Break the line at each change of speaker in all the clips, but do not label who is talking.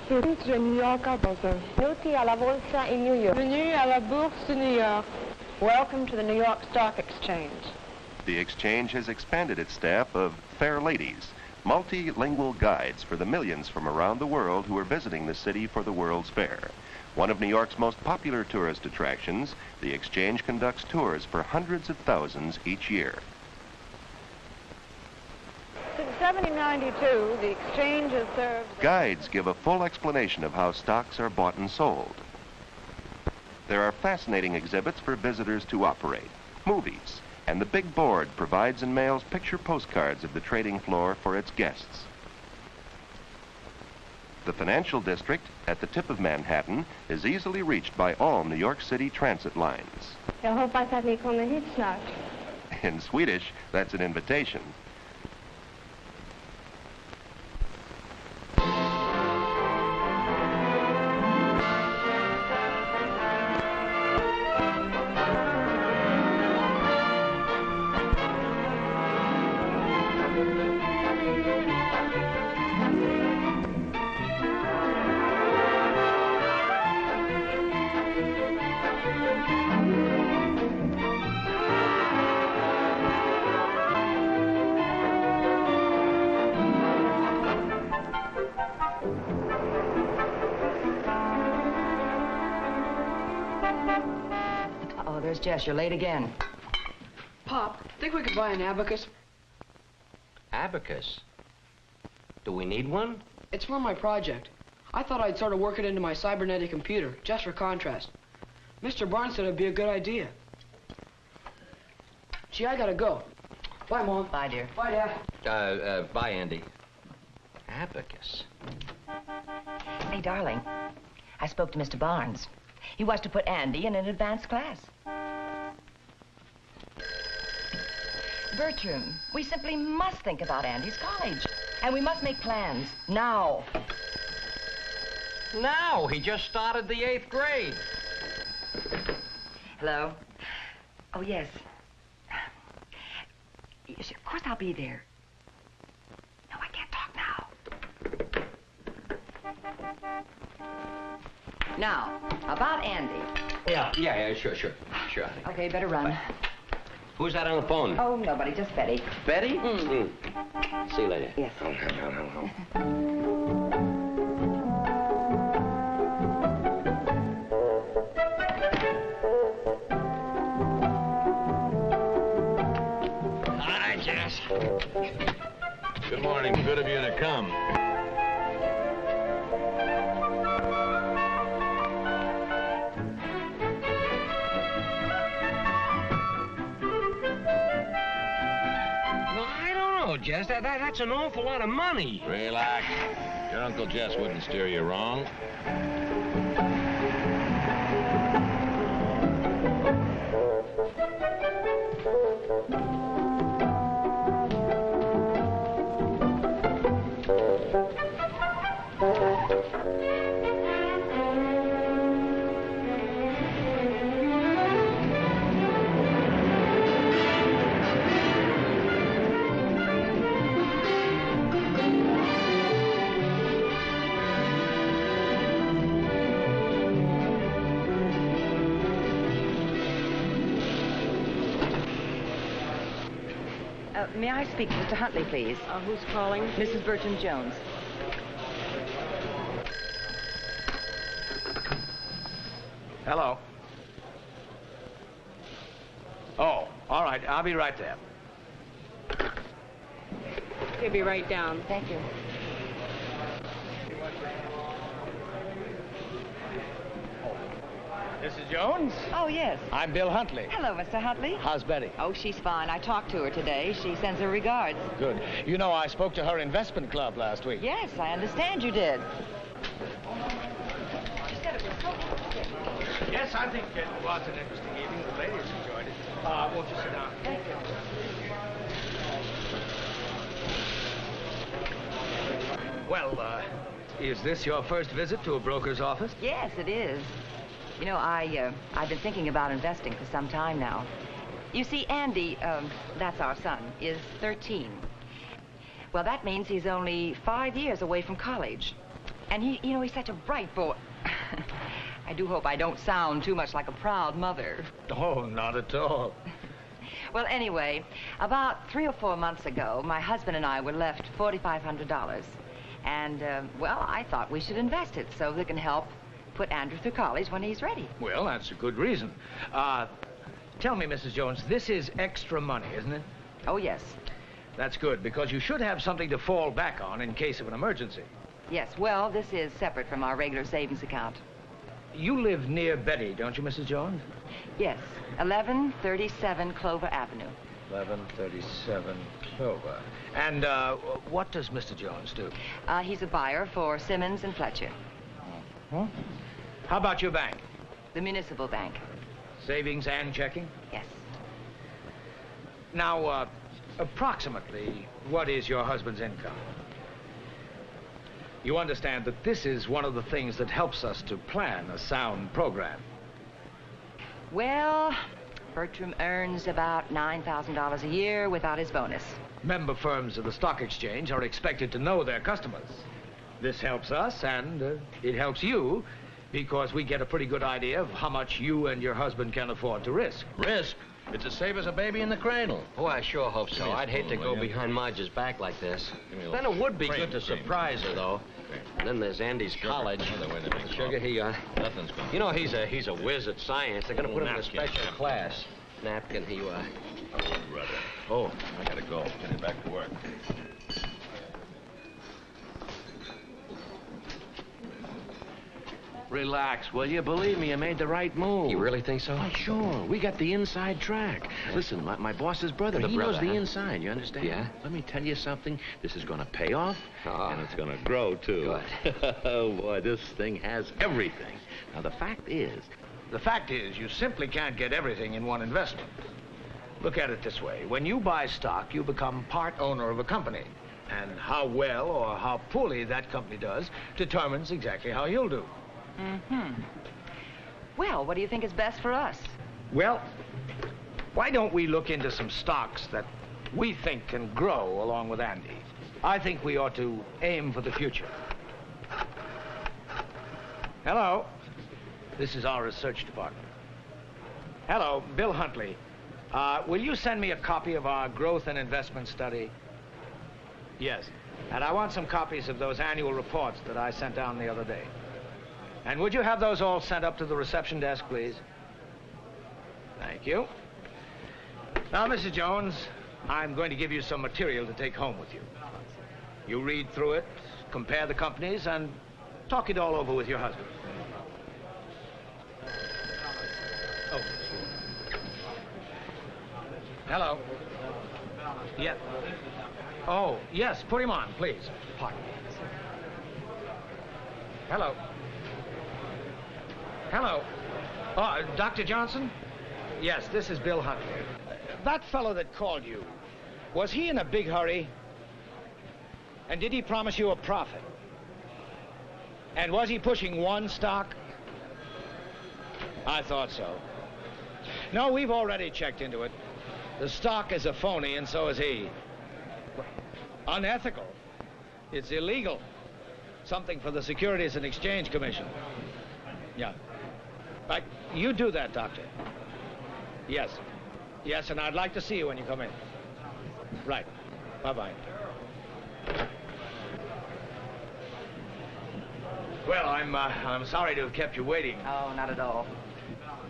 Students in New York are buzzing.
Venuti alla Borsa in New York.
Bienvenue à la Bourse de New York.
Welcome to the New York Stock Exchange.
The exchange has expanded its staff of fair ladies, multilingual guides for the millions from around the world who are visiting the city for the World's Fair. One of New York's most popular tourist attractions, the exchange conducts tours for hundreds of thousands each year.
Since 1792, the exchange has served...
Guides give a full explanation of how stocks are bought and sold. There are fascinating exhibits for visitors to operate, movies, and the big board provides and mails picture postcards of the trading floor for its guests. The financial district, at the tip of Manhattan, is easily reached by all New York City transit lines.
Jag hoppas att ni kommer hit snart.
In Swedish, that's an invitation.
There's Jess. You're late again.
Pop, think we could buy an abacus?
Abacus? Do we need one?
It's for my project. I thought I'd sort of work it into my cybernetic computer, just for contrast. Mr. Barnes said it'd be a good idea. Gee, I gotta go. Bye, Mom.
Bye, dear.
Bye, Dad.
Bye, Andy. Abacus.
Hey, darling, I spoke to Mr. Barnes. He wants to put Andy in an advanced class. Bertram, we simply must think about Andy's college. And we must make plans. Now.
Now? He just started the 8th grade.
Hello? Oh, yes. Yes, of course I'll be there. No, I can't talk now. Now, about Andy.
Yeah, sure.
Okay, better run.
Bye. Who's that on the phone?
Oh, nobody, just Betty.
Betty?
Mm.
See you later.
Yes.
Hi, Jess. Good morning. Good of you to come.
Jess, that's an awful lot of money.
Relax. Your Uncle Jess wouldn't steer you wrong.
May I speak to Mr. Huntley, please?
Who's calling?
Mrs. Bertram Jones.
Hello. Oh, all right. I'll be right there.
He'll be right down.
Thank you.
Mrs. Jones?
Oh, yes.
I'm Bill Huntley.
Hello, Mr. Huntley.
How's Betty?
Oh, she's fine. I talked to her today. She sends her regards.
Good. You know, I spoke to her investment club last week.
Yes, I understand you did.
Yes, I think it was an interesting evening. The ladies enjoyed it. Won't you sit down?
Thank you.
Well, is this your first visit to a broker's office?
Yes, it is. You know, I've been thinking about investing for some time now. You see, Andy, that's our son, is 13. Well, that means he's only 5 years away from college. And he's such a bright boy. I do hope I don't sound too much like a proud mother.
Oh, not at all.
Well, anyway, about 3 or 4 months ago, my husband and I were left $4,500. And, well, I thought we should invest it so we can help put Andrew through college when he's ready.
Well, that's a good reason. Tell me, Mrs. Jones, this is extra money, isn't it?
Oh, yes.
That's good, because you should have something to fall back on in case of an emergency.
Yes, well, this is separate from our regular savings account.
You live near Betty, don't you, Mrs. Jones?
Yes, 1137 Clover Avenue.
1137 Clover. And what does Mr. Jones do?
He's a buyer for Simmons and Fletcher.
Huh? How about your bank?
The municipal bank.
Savings and checking?
Yes.
Now, approximately, what is your husband's income? You understand that this is one of the things that helps us to plan a sound program.
Well, Bertram earns about $9,000 a year without his bonus.
Member firms of the stock exchange are expected to know their customers. This helps us, and it helps you, because we get a pretty good idea of how much you and your husband can afford to risk.
Risk? It's as safe as a baby in the cradle.
Oh, I sure hope so. I'd hate to go behind Marge's back like this. Then it would be good to surprise her, though. And then there's Andy's college. Sugar,
Nothing's going.
you know, he's a whiz at science. They're gonna put him in a special class. Napkin,
Oh, I gotta go. Getting back to work.
Relax, will you? Believe me, you made the right move.
You really think so?
Why, sure. We got the inside track. Listen, my boss's brother, he knows the inside, you understand?
Yeah?
Let me tell you something. This is going to pay off, and it's going to grow, too.
Good.
Oh, boy, this thing has everything. Now, the fact is,
You simply can't get everything in one investment. Look at it this way. When you buy stock, you become part owner of a company. And how well or how poorly that company does determines exactly how you'll do.
Mm-hmm. Well, what do you think is best for us?
Well, why don't we look into some stocks that we think can grow along with Andy? I think we ought to aim for the future. Hello. This is our research department. Hello, Bill Huntley. Will you send me a copy of our growth and investment study? Yes. And I want some copies of those annual reports that I sent down the other day. And would you have those all sent up to the reception desk, please? Thank you. Now, Mrs. Jones, I'm going to give you some material to take home with you. You read through it, compare the companies, and talk it all over with your husband. Oh. Hello. Yeah. Oh, yes, put him on, please. Pardon me. Hello. Hello. Oh, Dr. Johnson? Yes, this is Bill Huntley. That fellow that called you, was he in a big hurry? And did he promise you a profit? And was he pushing one stock? I thought so. No, we've already checked into it. The stock is a phony, and so is he. Unethical. It's illegal. Something for the Securities and Exchange Commission. Yeah. Right. You do that, Doctor. Yes. Yes, and I'd like to see you when you come in. Right. Bye-bye. Well, I'm sorry to have kept you waiting.
Oh, not at all.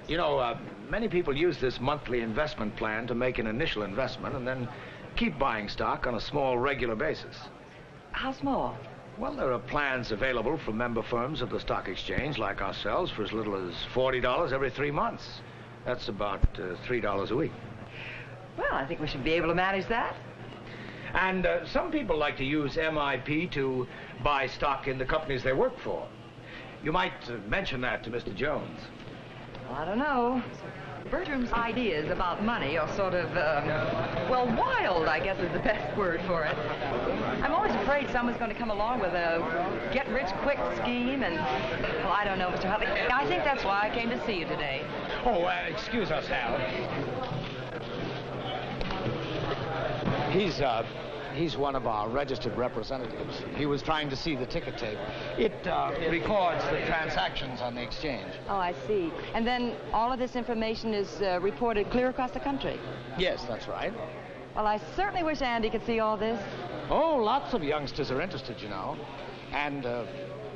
You know, many people use this monthly investment plan to make an initial investment and then keep buying stock on a small, regular basis.
How small?
Well, there are plans available from member firms of the stock exchange like ourselves for as little as $40 every 3 months. That's about $3 a week.
Well, I think we should be able to manage that.
And some people like to use MIP to buy stock in the companies they work for. You might mention that to Mr. Jones.
Well, I don't know. Bertram's ideas about money are sort of, well, wild, I guess is the best word for it. I'm always afraid someone's going to come along with a get-rich-quick scheme, and, well, I don't know, Mr. Huntley. I think that's why I came to see you today.
Oh, excuse us, Hal. He's one of our registered representatives. He was trying to see the ticket tape. It records the transactions on the exchange.
Oh, I see. And then all of this information is reported clear across the country?
Yes, that's right.
Well, I certainly wish Andy could see all this.
Oh, lots of youngsters are interested, you know. And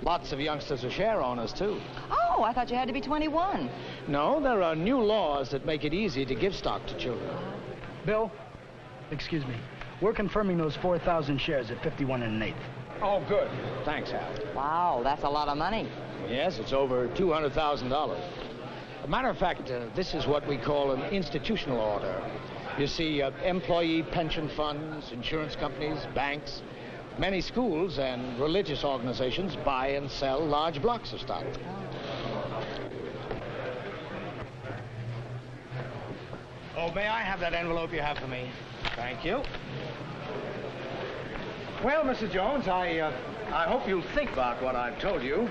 lots of youngsters are share owners, too.
Oh, I thought you had to be 21.
No, there are new laws that make it easy to give stock to children.
Bill, excuse me. We're confirming those 4,000 shares at 51 1/8.
Oh, good. Thanks, Hal.
Wow, that's a lot of money.
Yes, it's over $200,000. As a matter of fact, this is what we call an institutional order. You see, employee pension funds, insurance companies, banks, many schools and religious organizations buy and sell large blocks of stock. Oh, may I have that envelope you have for me? Thank you. Well, Mrs. Jones, I hope you'll think about what I've told you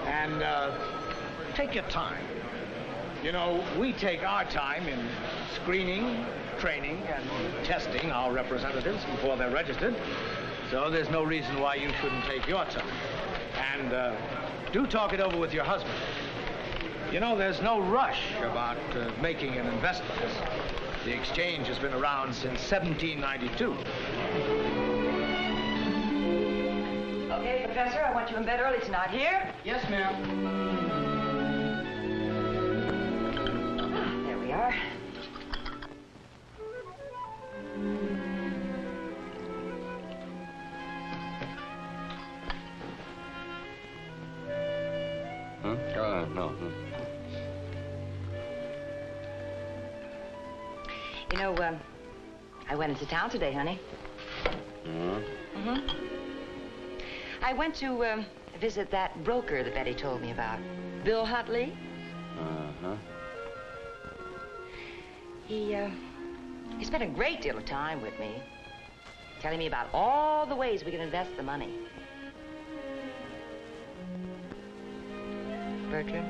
and take your time. You know, we take our time in screening, training, and testing our representatives before they're registered. So there's no reason why you shouldn't take your time. And do talk it over with your husband. You know, there's no rush about making an investment. The exchange has been around since 1792.
Okay, Professor, I want you in bed early tonight. Here?
Yes, ma'am.
There we are.
Huh? No.
You know, I went into town today, honey. Mm-hmm. I went to visit that broker that Betty told me about. Bill Huntley.
Uh-huh.
He spent a great deal of time with me, telling me about all the ways we can invest the money. Bertram?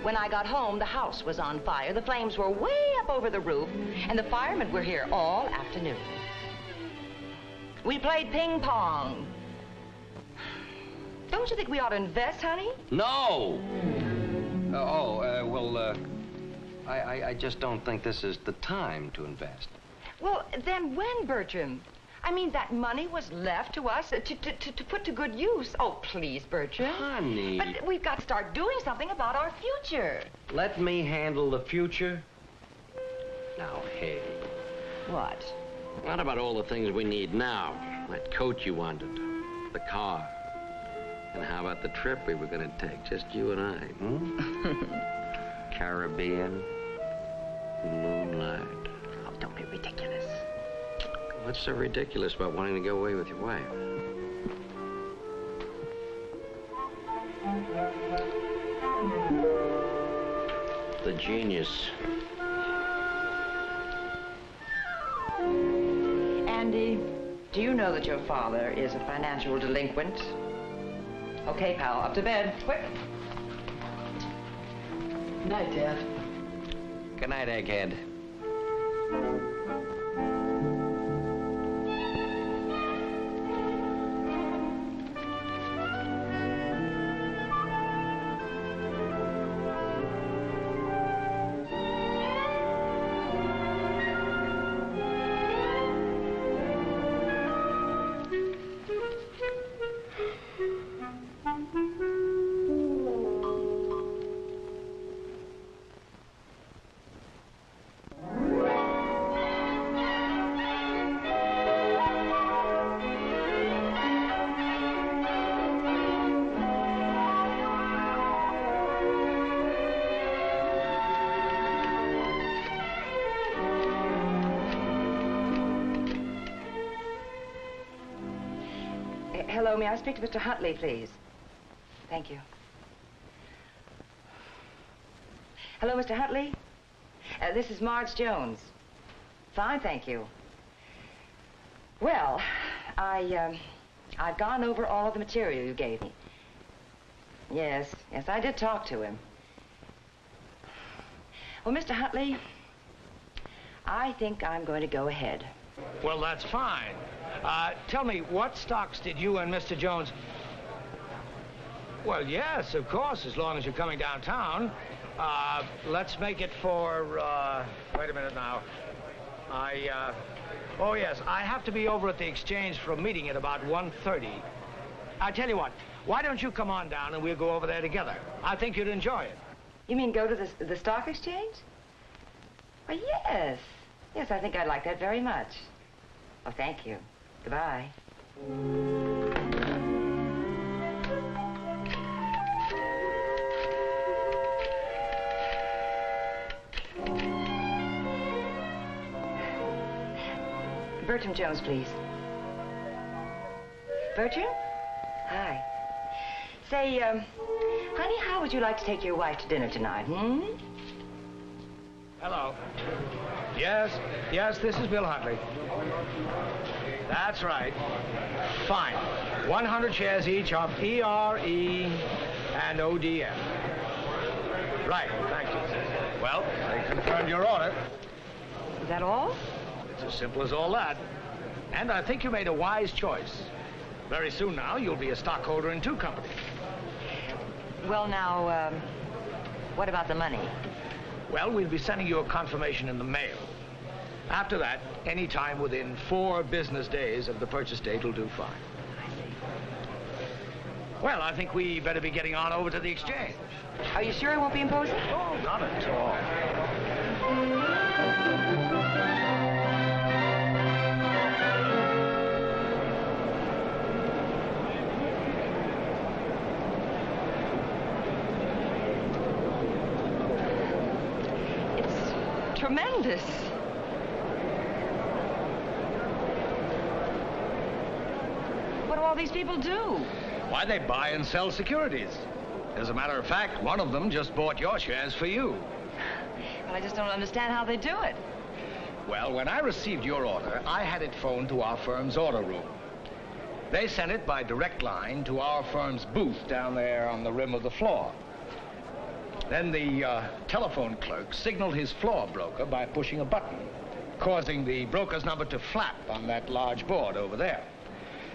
When I got home, the house was on fire. The flames were way up over the roof, and the firemen were here all afternoon. We played ping pong. Don't you think we ought to invest, honey?
No! I just don't think this is the time to invest.
Well, then when, Bertram? I mean, that money was left to us to put to good use. Oh, please, Bertram.
Honey.
But we've got to start doing something about our future.
Let me handle the future. Now, hey.
What?
What about all the things we need now? That coat you wanted, the car. And how about the trip we were going to take, just you and I, Caribbean, moonlight.
Oh, don't be ridiculous.
What's so ridiculous about wanting to go away with your wife? The genius.
Andy, do you know that your father is a financial delinquent? Okay, pal, up to bed, quick.
Good night, Dad.
Good night, egghead.
Hello, may I speak to Mr. Huntley, please? Thank you. Hello, Mr. Huntley? This is Marge Jones. Fine, thank you. Well, I've gone over all of the material you gave me. Yes, I did talk to him. Well, Mr. Huntley, I think I'm going to go ahead.
Well, that's fine. Tell me, what stocks did you and Mr. Jones... Well, yes, of course, as long as you're coming downtown. Let's make it for, wait a minute now. Oh, yes, I have to be over at the exchange for a meeting at about 1:30. I tell you what, why don't you come on down and we'll go over there together? I think you'd enjoy it.
You mean go to the stock exchange? Well, yes. Yes, I think I'd like that very much. Oh, thank you. Goodbye. Bertram Jones, please. Bertram? Hi. Say, honey, how would you like to take your wife to dinner tonight,
Hello. Yes, this is Bill Huntley. That's right. Fine. 100 shares each of ERE and ODM. Right, thank you. Well, they confirmed your order.
Is that all?
It's as simple as all that. And I think you made a wise choice. Very soon now, you'll be a stockholder in 2 companies.
Well, now, what about the money?
Well, we'll be sending you a confirmation in the mail. After that, any time within 4 business days of the purchase date will do fine. Well, I think we better be getting on over to the exchange.
Are you sure it won't be imposing?
Oh, not at all.
Tremendous. What do all these people do?
Why, they buy and sell securities. As a matter of fact, one of them just bought your shares for you.
Well, I just don't understand how they do it.
Well, when I received your order, I had it phoned to our firm's order room. They sent it by direct line to our firm's booth down there on the rim of the floor. Then the telephone clerk signaled his floor broker by pushing a button, causing the broker's number to flap on that large board over there.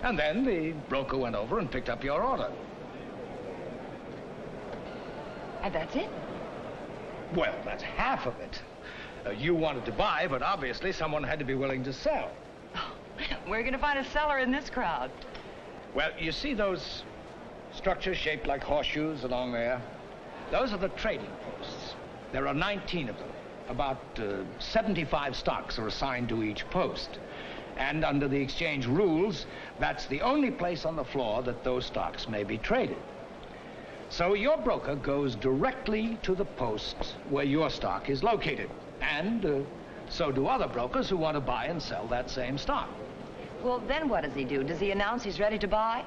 And then the broker went over and picked up your order.
And that's it?
Well, that's half of it. You wanted to buy, but obviously someone had to be willing to sell.
Oh, we're going to find a seller in this crowd.
Well, you see those structures shaped like horseshoes along there? Those are the trading posts. There are 19 of them. About 75 stocks are assigned to each post. And under the exchange rules, that's the only place on the floor that those stocks may be traded. So your broker goes directly to the posts where your stock is located. And so do other brokers who want to buy and sell that same stock.
Well, then what does he do? Does he announce he's ready to buy?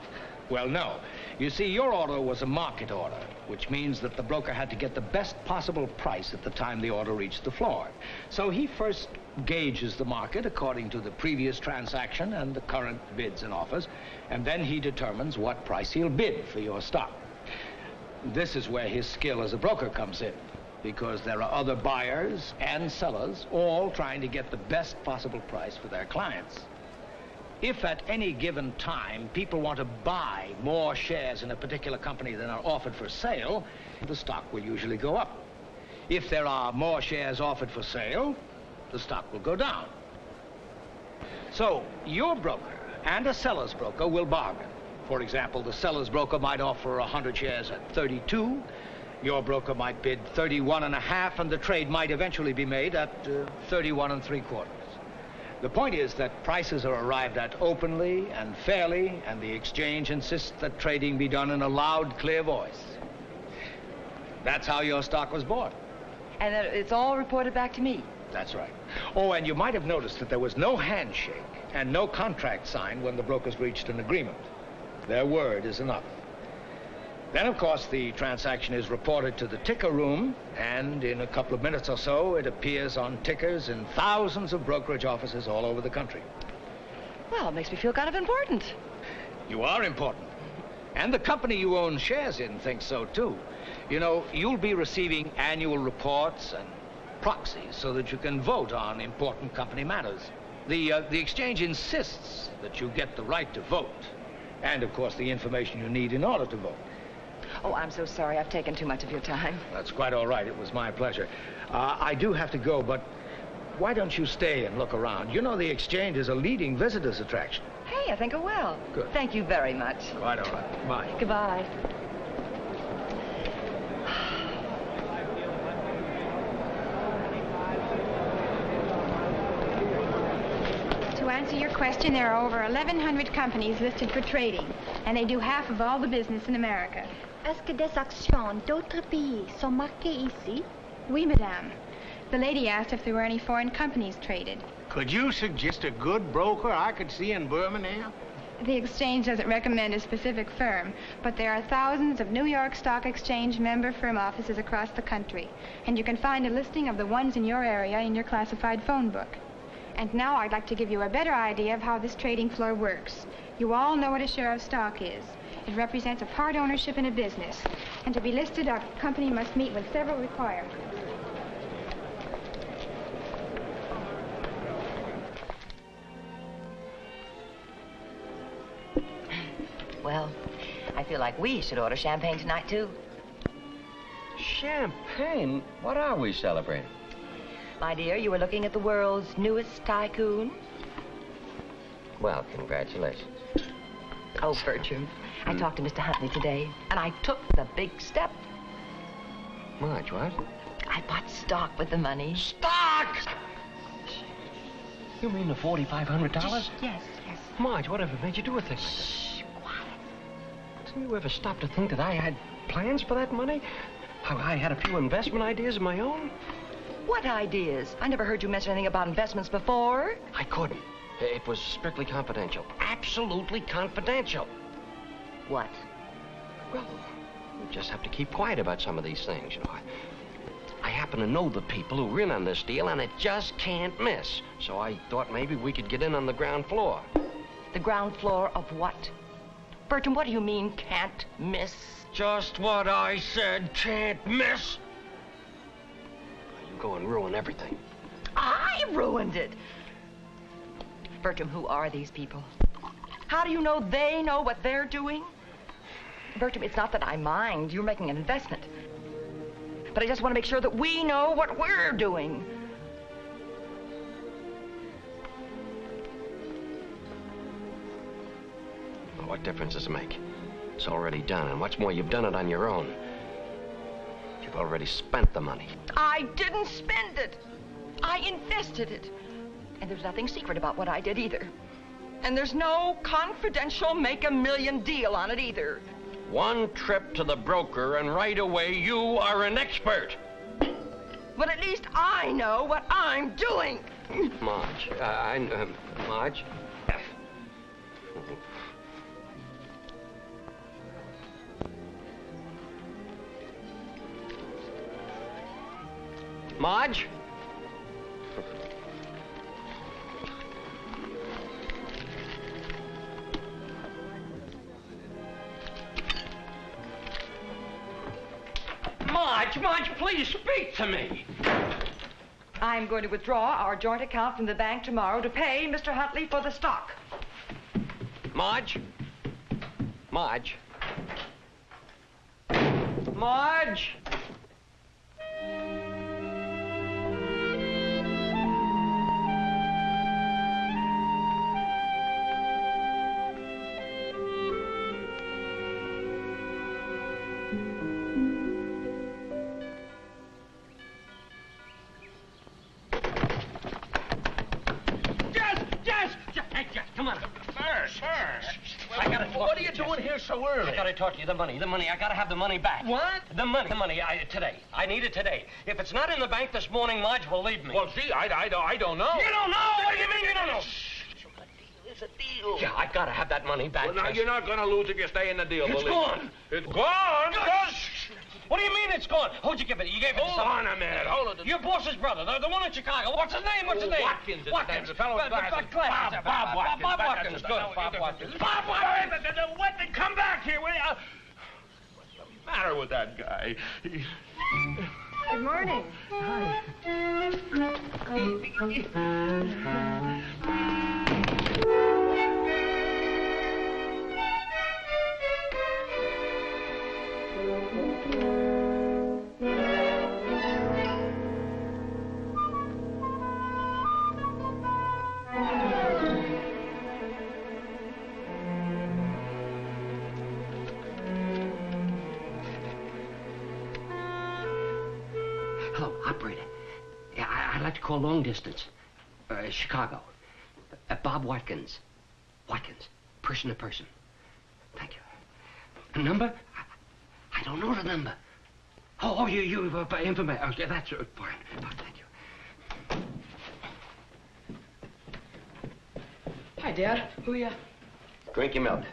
Well, no. You see, your order was a market order, which means that the broker had to get the best possible price at the time the order reached the floor. So he first gauges the market according to the previous transaction and the current bids and offers, and then he determines what price he'll bid for your stock. This is where his skill as a broker comes in, because there are other buyers and sellers all trying to get the best possible price for their clients. If at any given time people want to buy more shares in a particular company than are offered for sale, the stock will usually go up. If there are more shares offered for sale, the stock will go down. So your broker and a seller's broker will bargain. For example, the seller's broker might offer 100 shares at 32. Your broker might bid 31.5, and the trade might eventually be made at 31 3/4. The point is that prices are arrived at openly and fairly, and the exchange insists that trading be done in a loud, clear voice. That's how your stock was bought.
And it's all reported back to me?
That's right. Oh, and you might have noticed that there was no handshake and no contract signed when the brokers reached an agreement. Their word is enough. Then, of course, the transaction is reported to the ticker room, and in a couple of minutes or so, it appears on tickers in thousands of brokerage offices all over the country.
Well, it makes me feel kind of important.
You are important. And the company you own shares in thinks so, too. You know, you'll be receiving annual reports and proxies so that you can vote on important company matters. The exchange insists that you get the right to vote. And, of course, the information you need in order to vote.
Oh, I'm so sorry. I've taken too much of your time.
That's quite all right. It was my pleasure. I do have to go, but why don't you stay and look around? You know the exchange is a leading visitors attraction.
Hey, I think I will.
Good.
Thank you very much.
Quite all right. Bye.
Goodbye.
To answer your question, there are over 1,100 companies listed for trading, and they do half of all the business in America.
Est-ce que des actions d'autres pays sont marquées ici?
Oui, madame. The lady asked if there were any foreign companies traded.
Could you suggest a good broker I could see in Birmingham?
The exchange doesn't recommend a specific firm, but there are thousands of New York Stock Exchange member firm offices across the country, and you can find a listing of the ones in your area in your classified phone book. And now I'd like to give you a better idea of how this trading floor works. You all know what a share of stock is. It represents a part ownership in a business, and to be listed, our company must meet with several requirements.
Well, I feel like we should order champagne tonight, too.
Champagne? What are we celebrating?
My dear, you were looking at the world's newest tycoon.
Well, congratulations.
Oh, Bertram, I talked to Mr. Huntley today, and I took the big step.
Marge, what?
I bought stock with the money.
Stock! You mean the $4,500?
Yes.
Marge, whatever made you do a thing like that?
Shh, quiet.
Didn't you ever stop to think that I had plans for that money? How I had a few investment ideas of my own?
What ideas? I never heard you mention anything about investments before.
I couldn't. It was strictly confidential. Absolutely confidential.
What?
Well, you just have to keep quiet about some of these things, you know. I happen to know the people who are in on this deal, and it just can't miss. So I thought maybe we could get in on the ground floor.
The ground floor of what? Bertram, what do you mean, can't miss?
Just what I said, can't miss. You go and ruin everything.
I ruined it. Bertram, who are these people? How do you know they know what they're doing? Bertram, it's not that I mind. You're making an investment. But I just want to make sure that we know what we're doing.
Well, what difference does it make? It's already done, and what's more, you've done it on your own. You've already spent the money.
I didn't spend it. I invested it. And there's nothing secret about what I did either. And there's no confidential make-a-million deal on it either.
One trip to the broker, and right away you are an expert.
But at least I know what I'm doing.
Marge, Marge? Marge? Marge, please speak to me.
I'm going to withdraw our joint account from the bank tomorrow to pay Mr. Huntley for the stock.
Marge? Marge? Marge?
What are you doing here so early?
I gotta talk to you. The money. I gotta have the money back.
What?
The money. Today. I need it today. If it's not in the bank this morning, Marge will leave me.
Well, gee, I don't know.
You don't know? What do you mean you don't know?
It's a deal.
Yeah, I gotta have that money back.
Well, now, you're not gonna lose if you stay in the deal,
It's
believe me.
gone.
It's gone?
What do you mean it's gone? Who'd you give it? You gave it to
Hold
someone?
on a minute. Hold it.
Your boss's brother, the one in Chicago. What's his name? What's his name?
Watkins.
Watkins.
The fellow with glasses.
Bob Watkins. Bob Watkins. Good. Bob Watkins. Bob Watkins.
What? Come back here, will you? What's the matter with that guy?
Good morning.
Hello, operator. Yeah, I'd like to call long distance. Chicago. Bob Watkins. Watkins. Person to person. Thank you. The number? I don't know the number. Oh, you information. Okay, that's fine. Oh, thank you.
Hi, Dad. Who are you?
Drink your milk.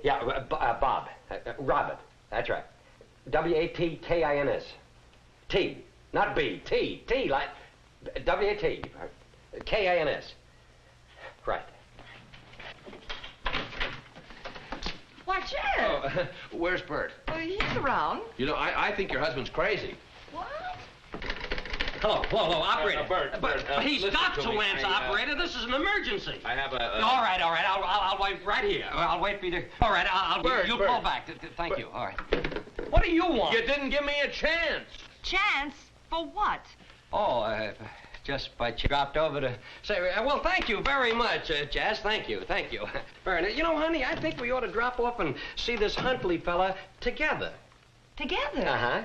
Yeah, Bob. Robert. That's right. W-A-T-K-I-N-S. T, not B. T, like W-A-T. K-I-N-S. Right.
Why, Jen?
Oh, where's Bert?
Well, he's around.
You know, I think your husband's crazy.
What?
Hello, operator.
Bert,
He's
listen
got
to
to
me.
answer, operator. This is an emergency.
I have a...
All right. I'll wait right here. I'll wait for you to... All right, you'll call back. Thank you. All right. What do you want?
You didn't give me a chance.
Chance? For what?
Oh, just by dropped over to say, well, thank you very much, Jazz. Thank you. Very nice. You know, honey, I think we ought to drop off and see this Huntley fella together.
Together?
Uh-huh.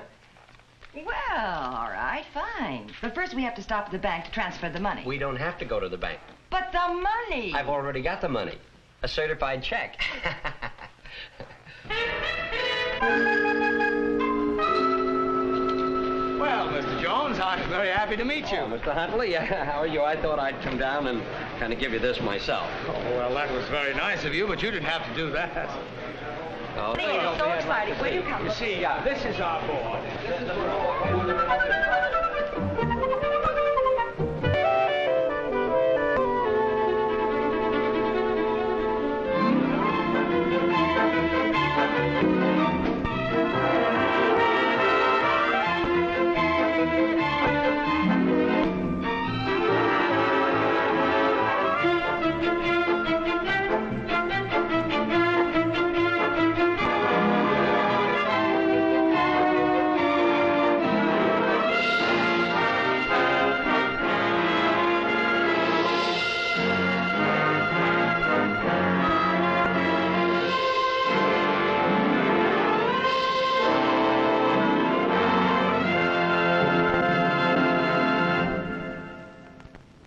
Well, all right, fine. But first we have to stop at the bank to transfer the money.
We don't have to go to the bank.
But the money!
I've already got the money. A certified check.
Well, Mr. Jones, I'm very happy to meet you.
Oh, Mr. Huntley, how are you? I thought I'd come down and kind of give you this myself.
Oh, well, that was very nice of you, but you didn't have to do that.
Oh,
It's so exciting. Where do you come from?
You see, this is our board.